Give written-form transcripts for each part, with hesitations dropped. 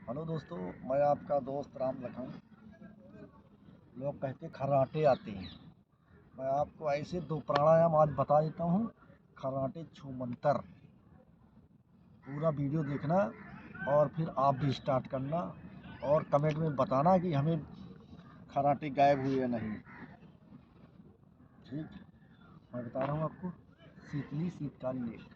Hello दोस्तों, मैं आपका दोस्त राम लखन। लोग कहते खर्राटे आते हैं। मैं आपको ऐसे दो प्राणायाम आज बता देता हूँ। खर्राटे छू मंतर। पूरा वीडियो देखना और फिर आप भी स्टार्ट करना और कमेंट में बताना कि हमें खर्राटे गायब हुए या नहीं। ठीक, मैं बता रहा हूँ आपको। शीतली शीतकालीन लेख।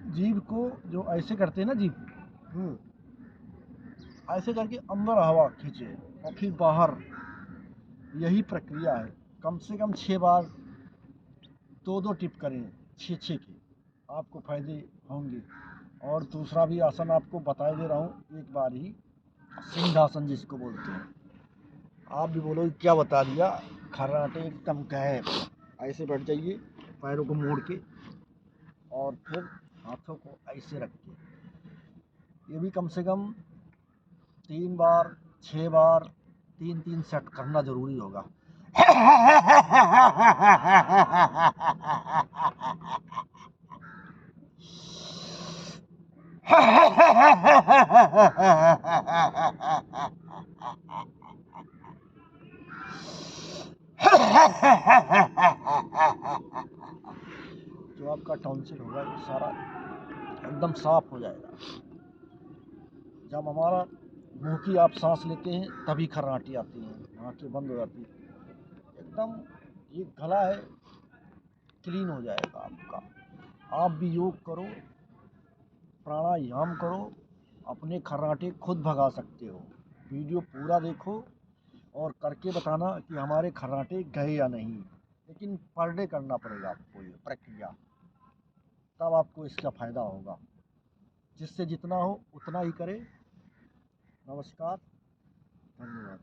जीभ को जो ऐसे करते हैं ना, जीभ ऐसे करके अंदर हवा खींचे और फिर बाहर। यही प्रक्रिया है। कम से कम 6 बार, दो दो टिप करें, 6 6 के। आपको फायदे होंगे। और दूसरा भी आसन आपको बता दे रहा हूँ एक बार ही। सिंहासन जिसको बोलते हैं। आप भी बोलोगे क्या बता दिया। खर्राटे एकदम गायब। ऐसे बैठ जाइए, पैरों को मोड़ के और फिर हाथों को ऐसे रख के। ये भी कम से कम 3 बार, 6 बार, 3 3 सेट करना जरूरी होगा। जो आपका टॉन्सिल होगा ये सारा एकदम साफ हो जाएगा। जब हमारा मुंह की आप सांस लेते हैं तभी खर्राटी आती है, आंखें बंद हो जाती है एकदम। ये गला है, क्लीन हो जाएगा आपका। आप भी योग करो, प्राणायाम करो, अपने खर्राटे खुद भगा सकते हो। वीडियो पूरा देखो और करके बताना कि हमारे खर्राटे गए या नहीं। लेकिन पर डे करना पड़ेगा आपको ये प्रक्रिया, तब आपको इसका फ़ायदा होगा। जिससे जितना हो उतना ही करें। नमस्कार, धन्यवाद।